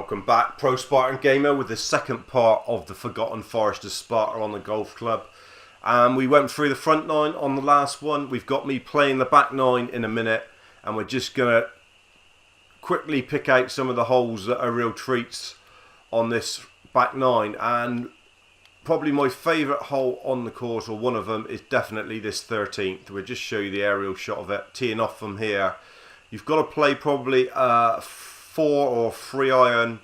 Welcome back, Pro Spartan Gamer, with the second part of the Forgotten Forest of Sparta on the golf club. We went through the front nine on the last one. We've got me playing the back nine in a minute, and we're just going to quickly pick out some of the holes that are real treats on this back nine. And probably my favourite hole on the course, or one of them, is definitely this 13th. We'll just show you the aerial shot of it, teeing off from here. You've got to play probably 4 or 3 iron,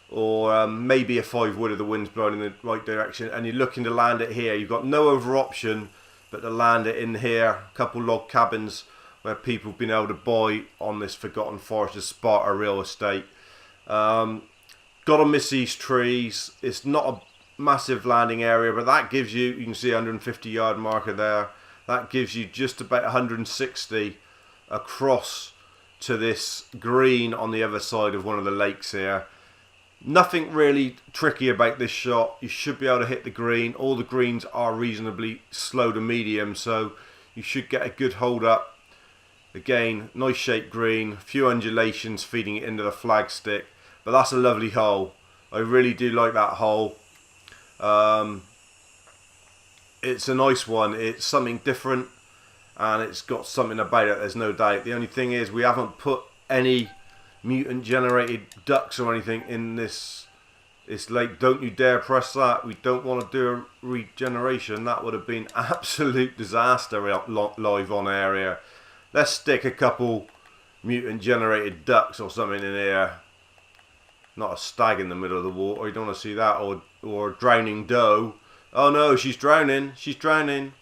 or maybe a 5 wood if the wind's blowing in the right direction, and you're looking to land it here. You've got no other option but to land it in here. A couple log cabins where people have been able to buy on this Forgotten Forest of Sparta real estate. Got to miss these trees. It's not a massive landing area, but that gives you can see 150 yard marker there. That gives you just about 160 across to this green on the other side of one of the lakes here. Nothing really tricky about this shot. You should be able to hit the green. All the greens are reasonably slow to medium, so you should get a good hold up. Again, nice shaped green, a few undulations feeding it into the flagstick, but that's a lovely hole. I really do like that hole. It's a nice one. It's something different, and it's got something about it, there's no doubt. The only thing is we haven't put any mutant generated ducks or anything in this lake. Don't you dare press that. We don't want to do a regeneration. That would have been absolute disaster live on area. Let's stick a couple mutant generated ducks or something in here. Not a stag in the middle of the water. You don't want to see that. Or a drowning doe. Oh no, she's drowning. She's drowning.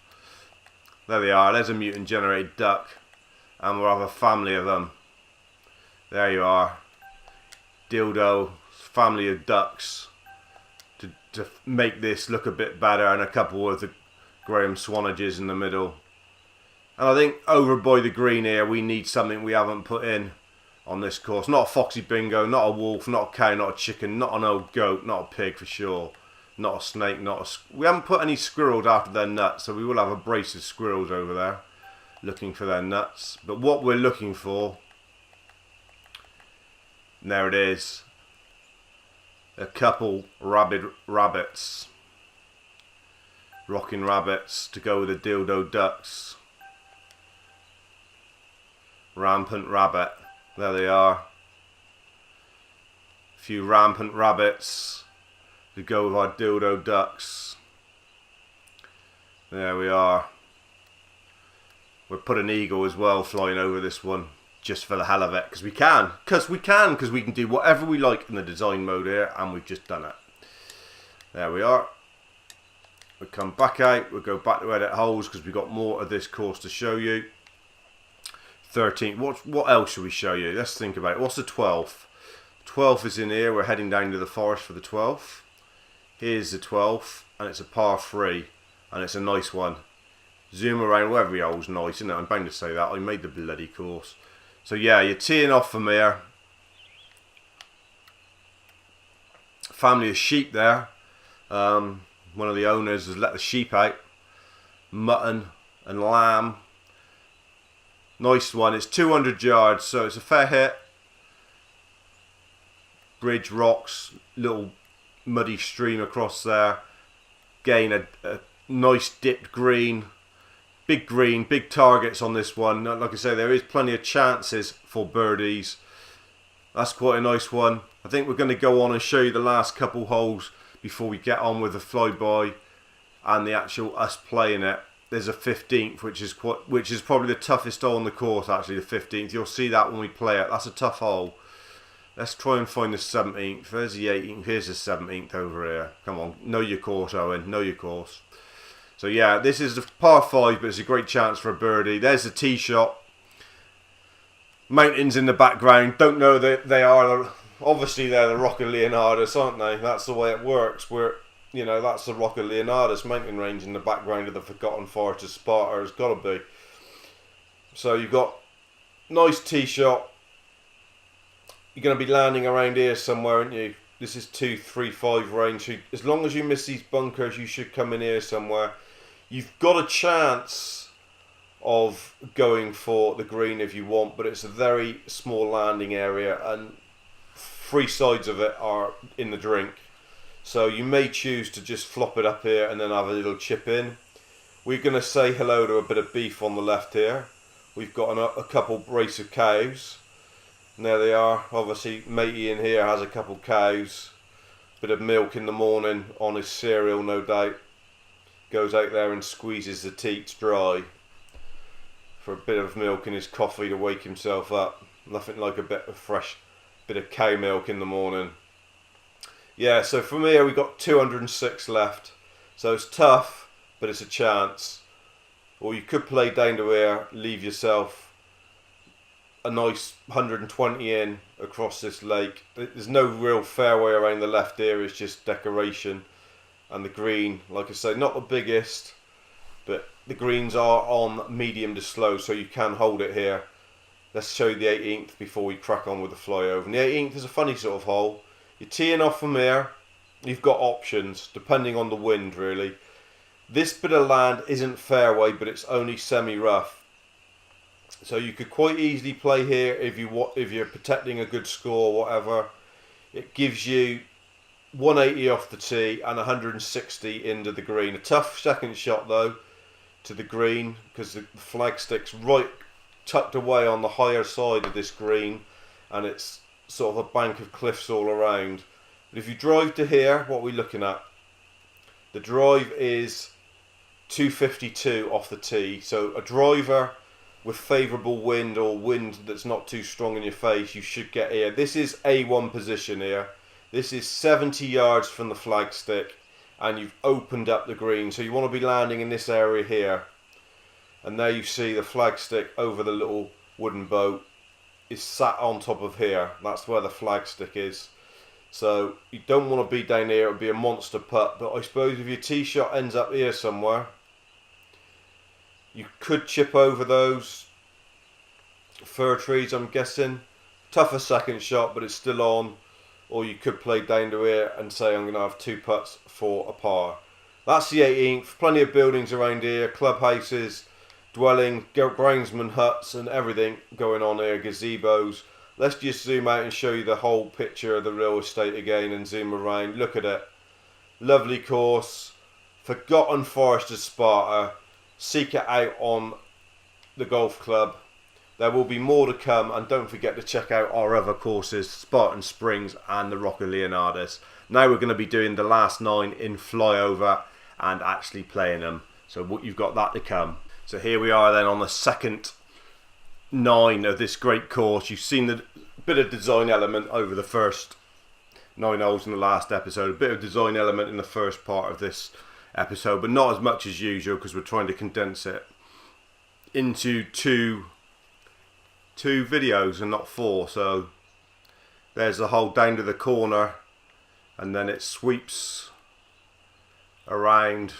There they are. There's a mutant generated duck, and we'll have a family of them. There you are. Dildo, family of ducks, to make this look a bit better, and a couple of the Graham Swanages in the middle. And I think over by the green here, we need something we haven't put in on this course. Not a foxy bingo, not a wolf, not a cow, not a chicken, not an old goat, not a pig for sure. Not a snake, we haven't put any squirrels after their nuts, so we will have a brace of squirrels over there looking for their nuts. But what we're looking for, and there it is, a couple rabid rabbits, rocking rabbits to go with the dildo ducks. Rampant rabbit, there they are. A few rampant rabbits to go with our dildo ducks. There we are. We'll put an eagle as well flying over this one, just for the hell of it, because we can. Because we can do whatever we like in the design mode here, and we've just done it. There we are. We'll come back out, we'll go back to edit holes, because we've got more of this course to show you. 13, what else should we show you? Let's think about it. What's the 12th? 12th is in here, we're heading down to the forest for the 12th. Here's the 12th, and it's a par 3, and it's a nice one. Zoom around, well, every hole's nice, isn't it? I'm bound to say that. I made the bloody course. So yeah, you're teeing off from here. Family of sheep there. One of the owners has let the sheep out. Mutton and lamb. Nice one. It's 200 yards, so it's a fair hit. Bridge, rocks, little muddy stream across there. Again, a nice dipped green, big targets on this one. Like I say, there is plenty of chances for birdies. That's quite a nice one. I think we're going to go on and show you the last couple holes before we get on with the flyby and the actual us playing it. There's a 15th, which is probably the toughest hole on the course. Actually, the 15th. You'll see that when we play it. That's a tough hole. Let's try and find the 17th. There's the 18th. Here's the 17th over here. Come on. Know your course, Owen. Know your course. So yeah, this is the par 5, but it's a great chance for a birdie. There's the tee shot. Mountains in the background. Don't know that they are. Obviously, they're the Rock of Leonardus, aren't they? That's the way it works. That's the Rock of Leonardus mountain range in the background of the Forgotten Forest of Sparta. It's got to be. So you've got nice tee shot. You're going to be landing around here somewhere, aren't you? This is 2-3-5 range. As long as you miss these bunkers, you should come in here somewhere. You've got a chance of going for the green if you want, but it's a very small landing area, and three sides of it are in the drink. So you may choose to just flop it up here and then have a little chip in. We're going to say hello to a bit of beef on the left here. We've got a couple brace of cows. And there they are. Obviously matey in here has a couple cows. Bit of milk in the morning on his cereal, no doubt. Goes out there and squeezes the teats dry for a bit of milk in his coffee to wake himself up. Nothing like a bit of fresh bit of cow milk in the morning. Yeah, so from here we got 206 left. So it's tough, but it's a chance. Or you could play down to here, leave yourself a nice 120 in across this lake. There's no real fairway around the left here, it's just decoration. And the green, like I say, not the biggest, but the greens are on medium to slow, so you can hold it here. Let's show you the 18th before we crack on with the flyover. And the 18th is a funny sort of hole. You're teeing off from here, you've got options depending on the wind really. This bit of land isn't fairway, but it's only semi-rough. So you could quite easily play here if you're protecting a good score or whatever. It gives you 180 off the tee and 160 into the green. A tough second shot though to the green because the flag stick's right tucked away on the higher side of this green and it's sort of a bank of cliffs all around. But if you drive to here, what are we looking at? The drive is 252 off the tee. So a driver with favourable wind or wind that's not too strong in your face, you should get here. This is A1 position here. This is 70 yards from the flagstick and you've opened up the green. So you want to be landing in this area here. And there you see the flagstick over the little wooden boat is sat on top of here. That's where the flagstick is. So you don't want to be down here, it would be a monster putt. But I suppose if your tee shot ends up here somewhere, you could chip over those fir trees, I'm guessing. Tougher second shot, but it's still on. Or you could play down to here and say I'm going to have two putts for a par. That's the 18th. Plenty of buildings around here, clubhouses, dwelling, groundsman huts and everything going on here, gazebos. Let's just zoom out and show you the whole picture of the real estate again and zoom around. Look at it. Lovely course. Forgotten Forest of Sparta. Seek it out on the golf club. There will be more to come, and don't forget to check out our other courses, Spartan Springs and the Rock of Leonardus. Now we're going to be doing the last 9 in flyover and actually playing them. So you've got that to come. So here we are then on the second 9 of this great course. You've seen the bit of design element over the first 9 holes in the last episode. A bit of design element in the first part of this episode, but not as much as usual because we're trying to condense it into two videos and not 4. So there's the hole down to the corner and then it sweeps around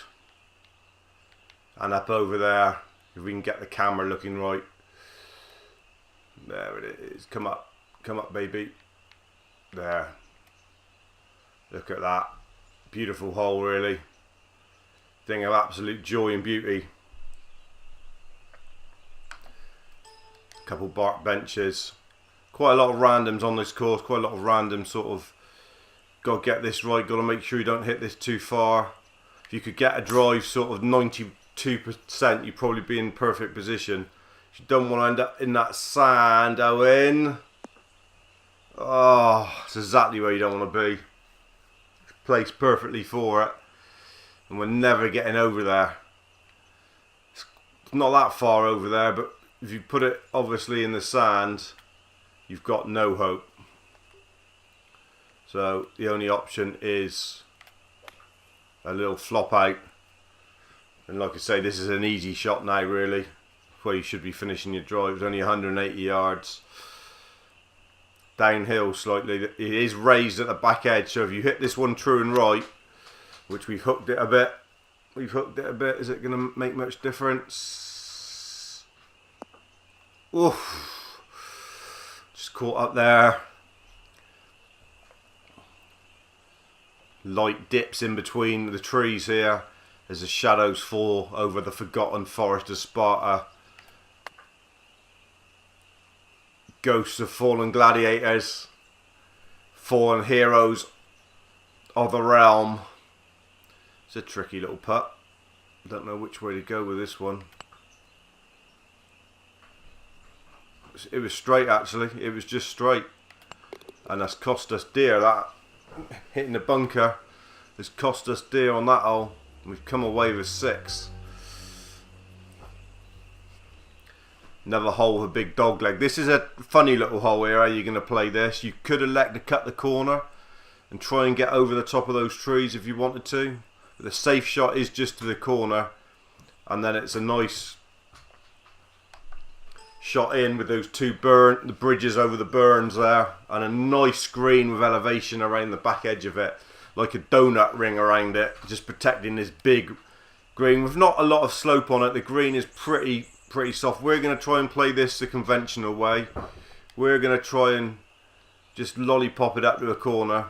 and up over there. If we can get the camera looking right, there it is. Come up baby. There, look at that beautiful hole, really thing of absolute joy and beauty. Couple bark benches, quite a lot of randoms on this course, quite a lot of random sort of, got to get this right, got to make sure you don't hit this too far. If you could get a drive sort of 92%, you'd probably be in perfect position. You don't want to end up in that sand, Owen. Oh, it's exactly where you don't want to be. It's placed perfectly for it. And we're never getting over there. It's not that far over there, but if you put it obviously in the sand, you've got no hope. So the only option is a little flop out. And like I say, this is an easy shot now really, where you should be finishing your drive. It's only 180 yards. Downhill slightly. It is raised at the back edge, so if you hit this one true and right, which we've hooked it a bit. Is it going to make much difference? Oof. Just caught up there. Light dips in between the trees here as the shadows fall over the forgotten forest of Sparta. Ghosts of fallen gladiators fallen heroes of the realm. It's a tricky little putt. Don't know which way to go with this one. It was straight actually. It was just straight. And that's cost us dear. That hitting the bunker has cost us dear on that hole. We've come away with 6. Another hole with a big dog leg. This is a funny little hole here. How you're going to play this? You could elect to cut the corner and try and get over the top of those trees if you wanted to. But the safe shot is just to the corner, and then it's a nice shot in with those the bridges over the burns there, and a nice green with elevation around the back edge of it, like a donut ring around it, just protecting this big green with not a lot of slope on it. The green is pretty soft. We're going to try and play this the conventional way. We're going to try and just lollipop it up to the corner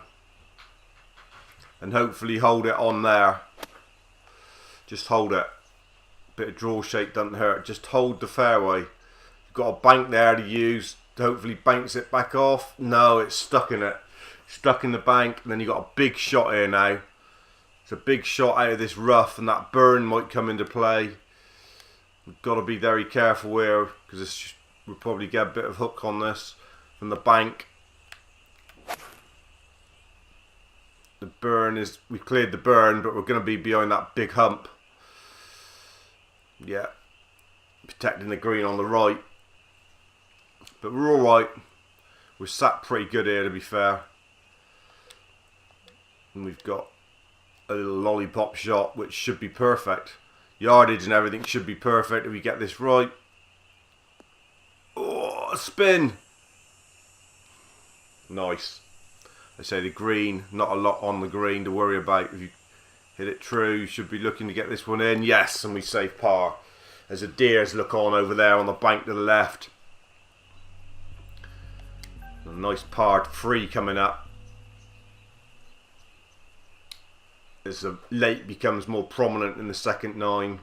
and hopefully hold it on there. Just hold it. Bit of draw shape doesn't hurt. Just hold the fairway. You've got a bank there to use. Hopefully banks it back off. No, it's stuck in it. Stuck in the bank. And then you've got a big shot here now. It's a big shot out of this rough, and that burn might come into play. We've got to be very careful here, because we'll probably get a bit of hook on this from the bank. The burn is, we cleared the burn, but we're going to be behind that big hump. Yeah, protecting the green on the right. But we're alright. We're sat pretty good here, to be fair. And we've got a little lollipop shot, which should be perfect. Yardage and everything should be perfect if we get this right. Oh, spin! Nice. I say the green, not a lot on the green to worry about. If you hit it true, you should be looking to get this one in. Yes, and we save par. There's a deer's look on over there on the bank to the left. A nice par 3 coming up. As the lake becomes more prominent in the second 9.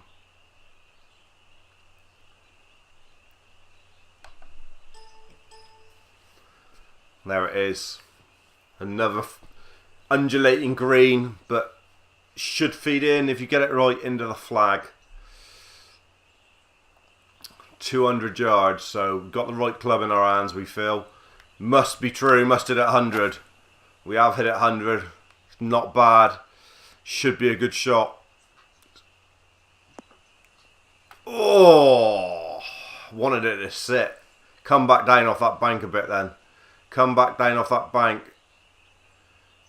There it is. Another undulating green, but should feed in if you get it right into the flag. 200 yards, so we've got the right club in our hands, we feel. Must be true, must hit at 100. We have hit at 100. Not bad. Should be a good shot. Oh, wanted it to sit. Come back down off that bank a bit then. Come back down off that bank.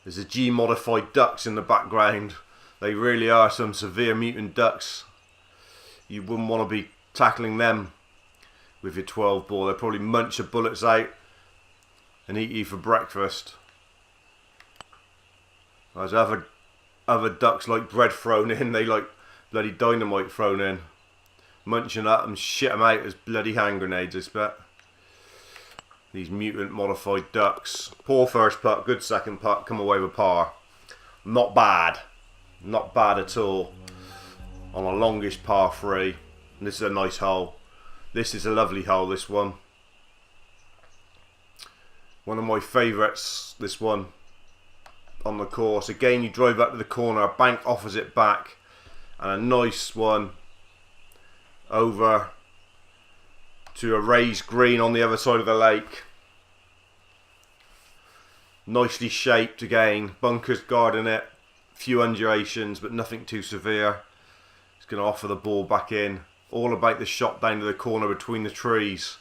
There's a G-modified ducks in the background. They really are some severe mutant ducks. You wouldn't want to be tackling them with your 12 ball. They'll probably munch your bullets out and eat you for breakfast. There's other ducks like bread thrown in. They like bloody dynamite thrown in. Munching up and shit them out as bloody hand grenades, I expect. These mutant modified ducks. Poor first putt, good second putt, come away with par. Not bad. Not bad at all. On a longish par 3. And this is a nice hole. This is a lovely hole, this one. One of my favourites, this one. On the course. Again, you drive up to the corner, a bank offers it back. And a nice one over to a raised green on the other side of the lake. Nicely shaped again. Bunkers guarding it. Few undulations, but nothing too severe. It's going to offer the ball back in. All about the shot down to the corner between the trees.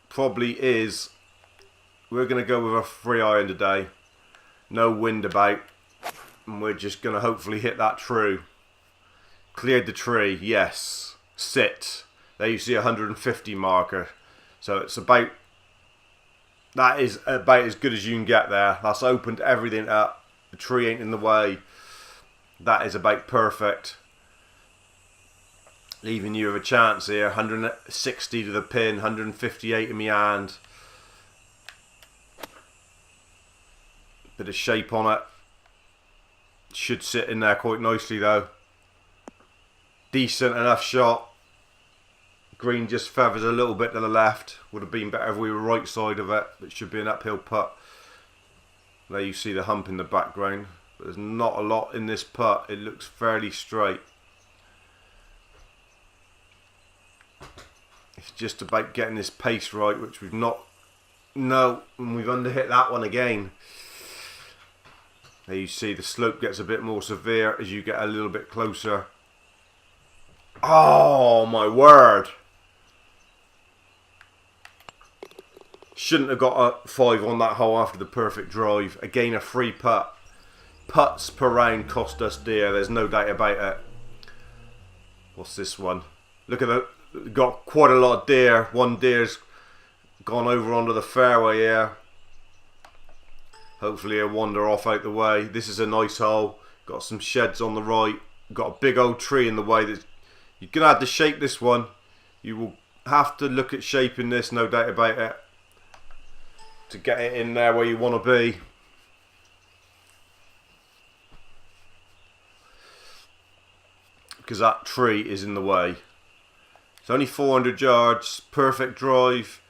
Probably is. We're going to go with a 3-iron today. No wind about. And we're just going to hopefully hit that true. Cleared the tree, yes. Sit. There you see a 150 marker. So it's about, that is about as good as you can get there. That's opened everything up. The tree ain't in the way. That is about perfect. Leaving you with a chance here. 160 to the pin, 158 in my hand. Bit of shape on it. Should sit in there quite nicely though. Decent enough shot. Green just feathers a little bit to the left. Would have been better if we were right side of it. It should be an uphill putt. There you see the hump in the background. But there's not a lot in this putt. It looks fairly straight. It's just about getting this pace right, which we've not. No, and we've underhit that one again. There you see the slope gets a bit more severe as you get a little bit closer. Oh my word! Shouldn't have got a 5 on that hole after the perfect drive. Again, a free putt. Putts per round cost us dear. There's no doubt about it. What's this one? Look at that. Got quite a lot of deer. One deer's gone over onto the fairway here. Hopefully he'll wander off out the way. This is a nice hole. Got some sheds on the right. Got a big old tree in the way. That you're going to have to shape this one. You will have to look at shaping this, no doubt about it, to get it in there where you want to be. Because that tree is in the way. It's only 400 yards. Perfect drive.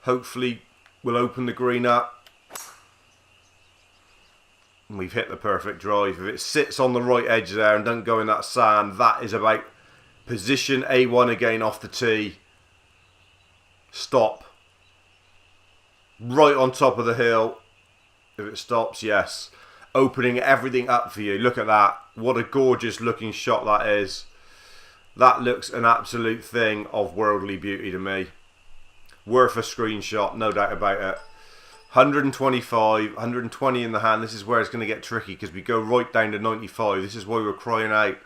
Hopefully we'll open the green up. And we've hit the perfect drive. If it sits on the right edge there and don't go in that sand, that is about position A1 again off the tee. Stop. Right on top of the hill. If it stops, yes. Opening everything up for you. Look at that. What a gorgeous looking shot that is. That looks an absolute thing of worldly beauty to me. Worth a screenshot, no doubt about it. 125, 120 in the hand. This is where it's going to get tricky because we go right down to 95. This is why we're crying out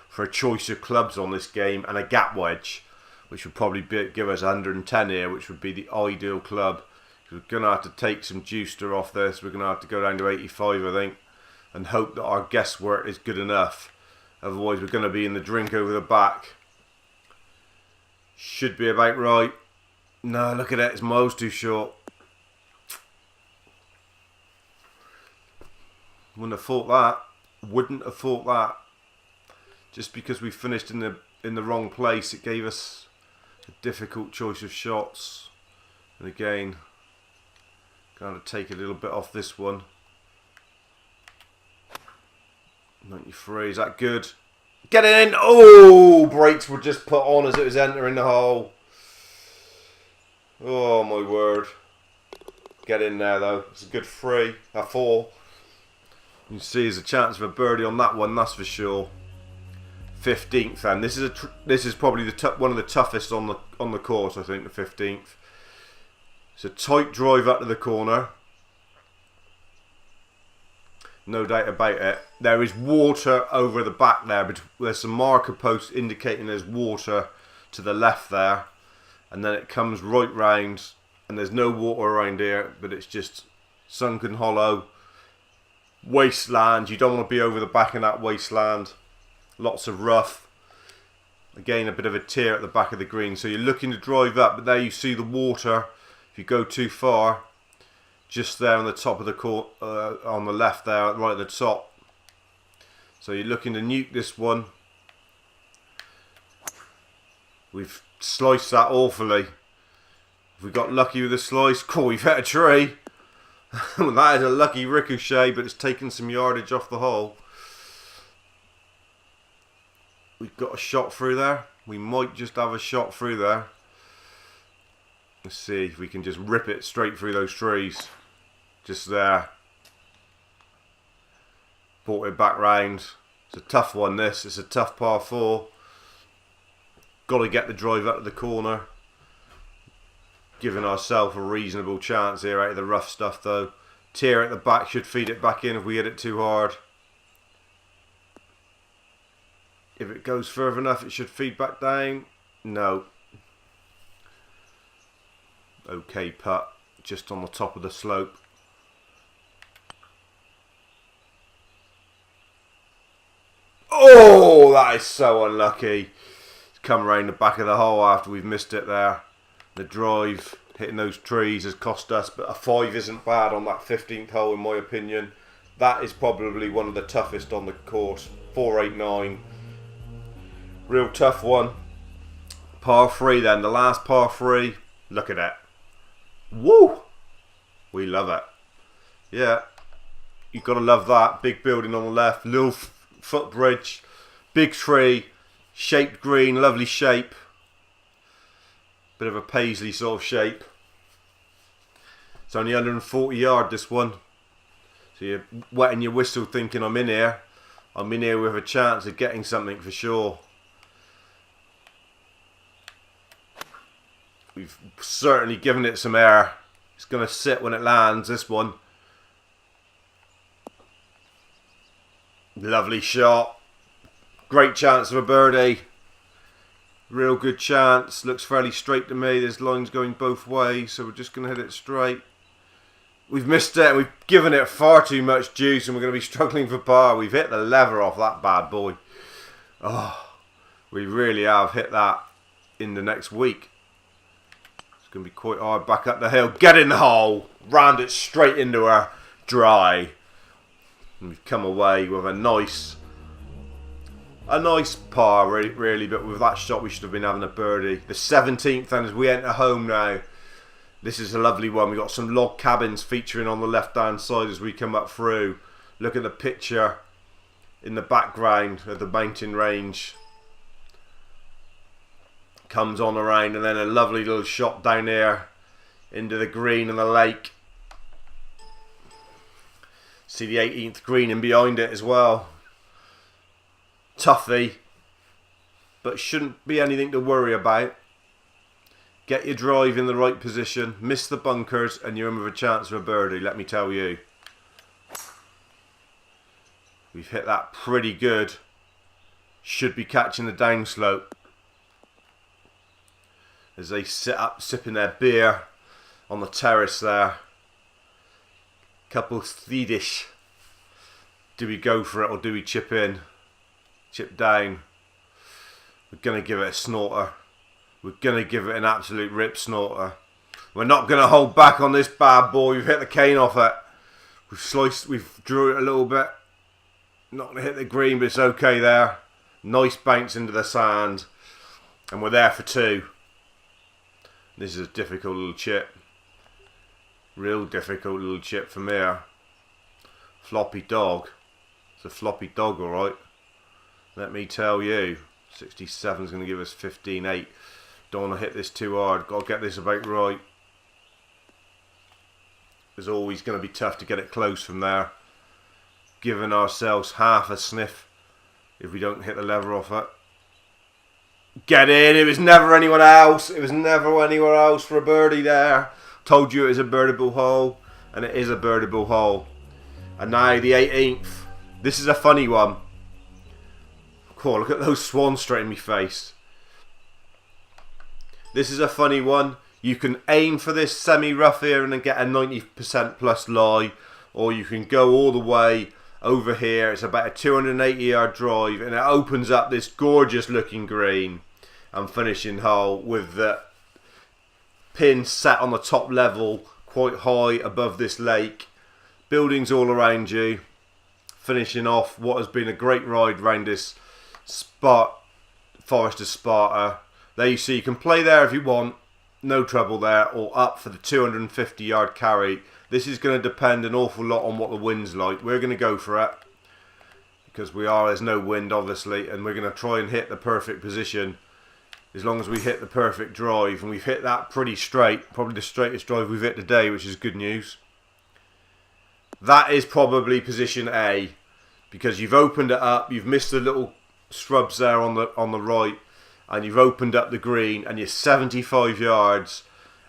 for a choice of clubs on this game and a gap wedge, which would probably give us 110 here, which would be the ideal club. We're going to have to take some juicer off this. We're going to have to go down to 85, I think, and hope that our guesswork is good enough. Otherwise, we're going to be in the drink over the back. Should be about right. No, look at it. It's miles too short. Wouldn't have thought that. Wouldn't have thought that. Just because we finished in the wrong place, it gave us a difficult choice of shots. And again, going to take a little bit off this one. 93, is that good? Get it in! Oh! Brakes were just put on as it was entering the hole. Oh my word. Get in there though. It's a good 3, a 4. You can see there's a chance of a birdie on that one, that's for sure. 15th, and this is probably one of the toughest on the course, I think, the 15th. It's a tight drive up to the corner. No doubt about it. There is water over the back there, but there's some marker posts indicating there's water to the left there. And then it comes right round, and there's no water around here, but it's just sunken hollow. Wasteland. You don't want to be over the back in that wasteland. Lots of rough. Again, a bit of a tear at the back of the green. So you're looking to drive up, but there you see the water. If you go too far, just there on the top of the court, on the left there, right at the top. So you're looking to nuke this one. We've sliced that awfully. If we got lucky with the slice, cool, we've hit a tree. That is a lucky ricochet, but it's taken some yardage off the hole. We've got a shot through there. We might just have a shot through there. Let's see if we can just rip it straight through those trees. Just there. Brought it back round. It's a tough one, this. It's a tough par 4. Got to get the drive up to the corner. Giving ourselves a reasonable chance here out of the rough stuff though. Tear at the back should feed it back in if we hit it too hard. If it goes further enough, it should feed back down. No. Okay putt. Just on the top of the slope. Oh, that is so unlucky. It's come around the back of the hole after we've missed it there. The drive hitting those trees has cost us, but a 5 isn't bad on that 15th hole in my opinion. That is probably one of the toughest on the course. 489. Real tough one. Par 3 then, the last par 3. Look at it. Woo! We love it. Yeah. You've got to love that. Big building on the left, little footbridge, big tree, shaped green, lovely shape. Bit of a paisley sort of shape. It's only 140 yard this one. So you're wetting your whistle thinking I'm in here. I'm in here with a chance of getting something for sure. We've certainly given it some air. It's going to sit when it lands, this one. Lovely shot. Great chance of a birdie. Real good chance. Looks fairly straight to me. There's lines going both ways, so we're just going to hit it straight. We've missed it. We've given it far too much juice, and we're going to be struggling for par. We've hit the lever off that bad boy. Oh, we really have hit that in the next week. It's going to be quite hard back up the hill. Get in the hole. Round it straight into her. Dry. And we've come away with a nice par, really, but with that shot we should have been having a birdie. The 17th, and as we enter home now, this is a lovely one. We've got some log cabins featuring on the left-hand side as we come up through. Look at the picture in the background of the mountain range. Comes on around, and then a lovely little shot down here into the green and the lake. See the 18th green in behind it as well. Toughy, but shouldn't be anything to worry about. Get your drive in the right position, miss the bunkers, and you're in with a chance of a birdie, let me tell you. We've hit that pretty good. Should be catching the downslope. As they sit up sipping their beer on the terrace there. Couple Swedish. Do we go for it or do we chip in? Chip down. We're going to give it a snorter. We're going to give it an absolute rip snorter. We're not going to hold back on this bad boy. We've hit the cane off it. We've drew it a little bit. Not going to hit the green, but it's okay there. Nice bounce into the sand. And we're there for 2. This is a difficult little chip. Real difficult little chip from here. Floppy dog. It's a floppy dog, alright. Let me tell you. 67 is going to give us 15-8. Don't want to hit this too hard. Got to get this about right. It's always going to be tough to get it close from there. Giving ourselves half a sniff if we don't hit the lever off it. Get in. It was never anyone else. It was never anywhere else for a birdie there. Told you it was a birdable hole, and it is a birdable hole. And now the 18th. This is a funny one. Cool, look at those swans straight in my face. This is a funny one. You can aim for this semi-rough here and then get a 90% plus lie, or you can go all the way over here. It's about a 280 yard drive, and it opens up this gorgeous looking green and finishing hole with the pin set on the top level, quite high above this lake. Buildings all around you. Finishing off what has been a great ride around this Forest of Sparta. There you see, you can play there if you want, no trouble there, or up for the 250 yard carry. This is going to depend an awful lot on what the wind's like. We're going to go for it because there's no wind obviously, and we're going to try and hit the perfect position. As long as we hit the perfect drive, and we've hit that pretty straight, probably the straightest drive we've hit today, which is good news. That is probably position A, because you've opened it up, you've missed the little shrubs there on the right, and you've opened up the green, and you're 75 yards,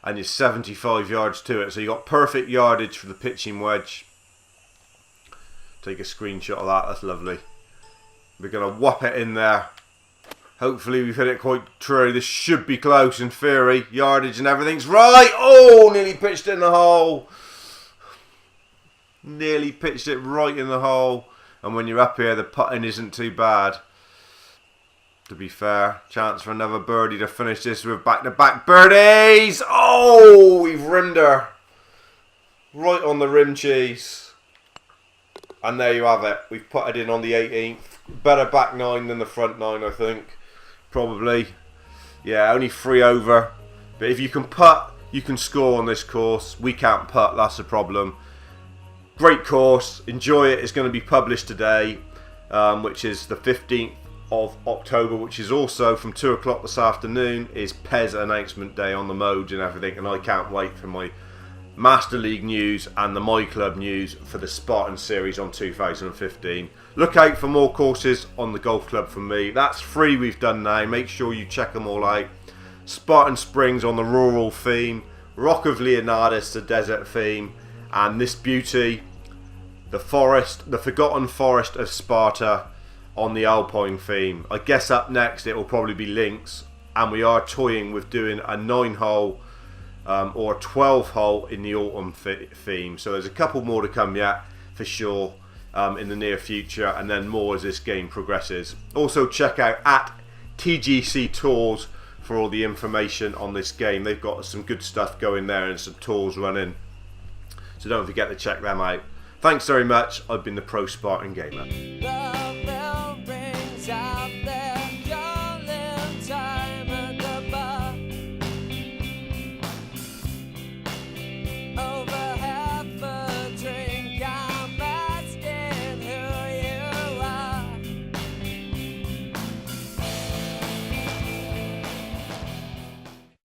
and you're 75 yards to it, so you got perfect yardage for the pitching wedge. Take a screenshot of that, that's lovely. We're going to whop it in there. Hopefully we've hit it quite true. This should be close in theory. Yardage and everything's right. Oh, nearly pitched it in the hole. Nearly pitched it right in the hole. And when you're up here, the putting isn't too bad. To be fair. Chance for another birdie to finish this with back-to-back birdies. Oh, we've rimmed her. Right on the rim cheese. And there you have it. We've putted in on the 18th. Better back 9 than the front 9, I think. Probably. Yeah, only 3 over. But if you can putt, you can score on this course. We can't putt, that's the problem. Great course, enjoy it. It's going to be published today, which is the 15th of October, which is also from 2 o'clock this afternoon, is PES announcement day on the modes and everything, and I can't wait for my Master League news and the My Club news for the Spartan series on 2015. Look out for more courses on the golf club from me. That's 3 we've done now. Make sure you check them all out. Spartan Springs on the rural theme, Rock of Leonardus, the desert theme, and this beauty, the forest, the Forgotten Forest of Sparta on the Alpine theme. I guess up next it will probably be links, and we are toying with doing a 9-hole or a 12-hole in the autumn theme. So there's a couple more to come yet for sure in the near future, and then more as this game progresses. Also check out at TGC Tours for all the information on this game. They've got some good stuff going there and some tours running, so don't forget to check them out. Thanks very much. I've been the Pro Spartan Gamer.